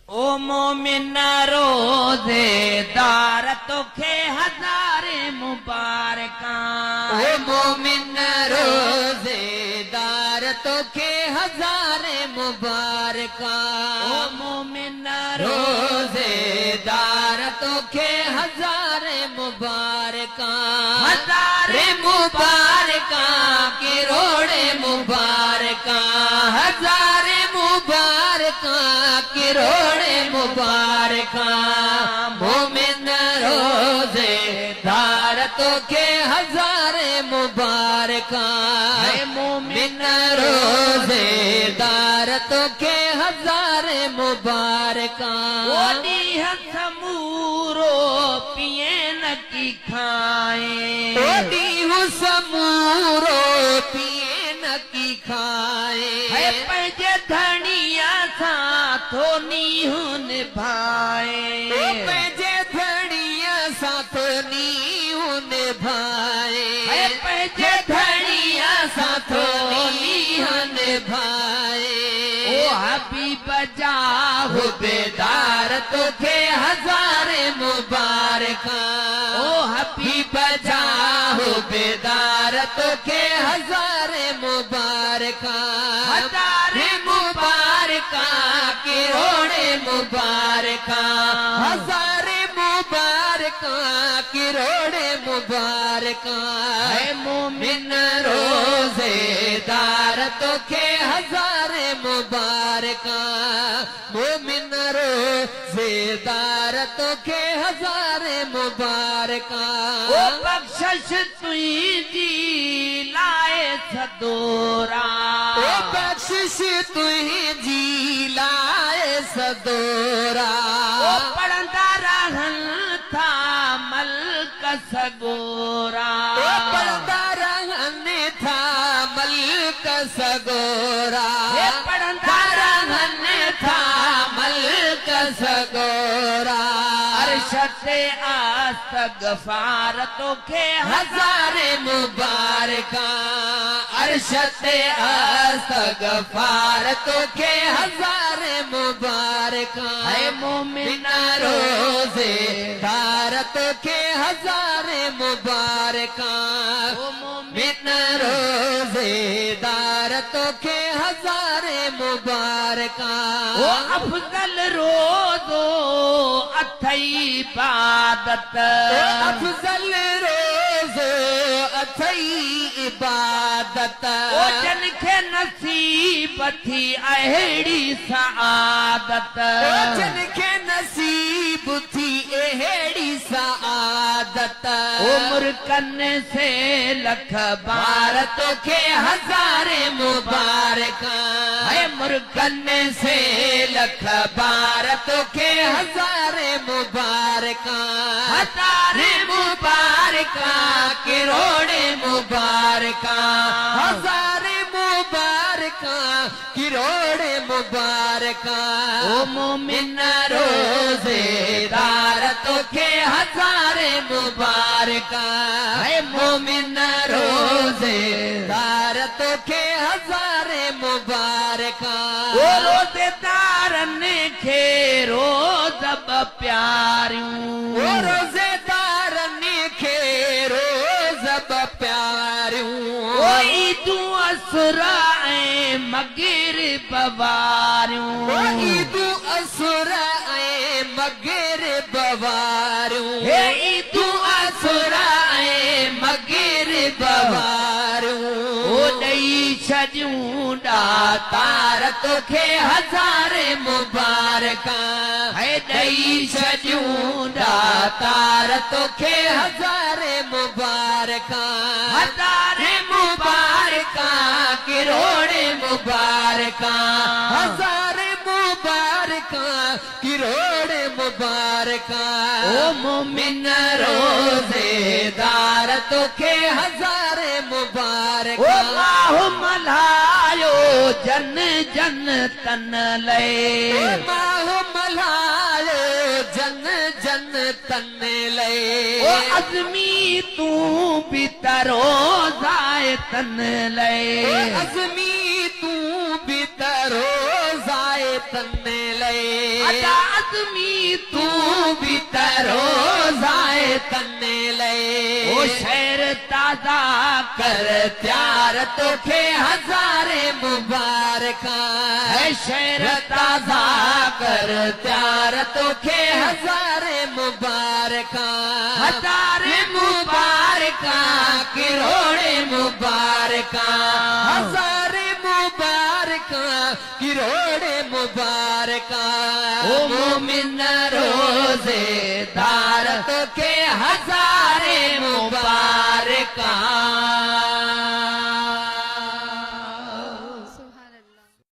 ओ मोमिन रोज़ेदार तोखे हज़ारे मुबारकां। ओ मोमिन रोज़ेदार तोखे हज़ारे मुबारकां। ओ मोमिन रोज़ेदार तोखे हज़ारे मुबारकां। हज़ारे मुबारकां किरोड़े मुबारकां। हज़ारे मुबारकां किरोड़े मुबारकां। मोमिन रोज़ेदार तोखे हज़ारे मुबारकां। मोमिन रोज़ेदार तोखे हज़ारे मुबारकां। ओ ॾींहुं समूरो पिए न की खाए। ओ ॾींहुं समूरो पिए न की खाए। पंहिंजे धणीअ सां थो नीहूं निभाए। पंहिंजे धणीअ सां थो नीहूं निभाए। पंहिंजे धणीअ सां थो नीहूं निभाए। ओ हबीब जा हुबेदार तोखे हज़ारे मुबारकां। ओ हबीब जा हुबेदार तोखे हज़ारे मुबारकां। हज़ारे मुबारकां किरोड़े मुबारकां। हज़ारे मुबारकां किरोड़े मुबारकां। मोमिन रोज़ेदार तोखे हज़ारे मुबारकां। मोमिन रोज़ेदार तोखे हज़ारे मुबारकां। ओ बख़्शिश तुंहिंजी लाए सदोरा। ओ बख़्शिश तुंहिंजी लाए सदोरा। ओ पढ़ंदा रहनि था मल्क सगोरा। ओ पढ़ंदा रहनि था मल्क सगोरा। पढ़ंदा रहनि था मल्क सगोरा। अरशते आस्तगफार तोखे हज़ारे मुबारकां। अरशते आस्तगफार तोखे हज़ारे मुबारकां। मोमिन रोज़ेदार तोखे हज़ारे मुबारकां। मोमिन रोज़ेदार तोखे हज़ारे मुबारकां। ओ अफ़ज़ल रोज़ो अथई इबादत। अफ़ज़ल रोज़ो अथई इबादत। ओ जन खे नसीब थी अहिड़ी सआदत। जन खे नसीब थी अहिड़ी सआदत। ओ मुर्कन से लख बार तोखे हज़ारे मुबारकां। मुर्कन से लख बार तोखे हज़ारे मुबारकां। हज़ारे मुबारकां किरोड़े मुबारकां। हज़ारे मुबारकां किरोड़े मुबारकां। ओ मोमिन रोज़ेदार तोखे हज़ारे मुबारकां। मोमिन रोज़ेदार तोखे हज़ारे मुबारकां। ओ रोज़ेदारनि खे रोज़ प्यारियूं। ओ रोज़ेदारनि खे रोज़ प्यारियूं। ओ ईदूं असुर ऐं मग़रिब वारियूं। ओ ईदूं असुर ऐं मग़रिब वारियूं। ईदूं असुर ऐं मग़रिब वारियूं। ओ ॾेई छॾियूं ॾातार तोखे हज़ारे मुबारकां। ॾेई छॾियूं ॾातार तोखे हज़ारे मुबारकां। हज़ारे मुबारकां किरोड़े मुबारकां। हज़ारे मुबारकां किरोड़े मुबारकां। ओ मोमिन रोज़ेदार तोखे हज़ारे मुबारकां। ओ माहु मल्हायो जन जन तन लए। माहु मल्हायो जन जन तन लए। ओ अज़मी तूं बि तरोज़ाए तन लए। अज़मी तूं बि तरोज़ाए तन लए। अदा आदमी तू भी तरो जाए तने ले ओ शहर ताजा कर त्यार तोखे हजारे मुबारका है शहर ताजा कर त्यार तोखे हजारे मुबारका हजारे मुबारका किरोड़े मुबारका हजारे मुबारका किरोड़े मुबारका ओ मोमिन रोजेदार के हजारे मुबारका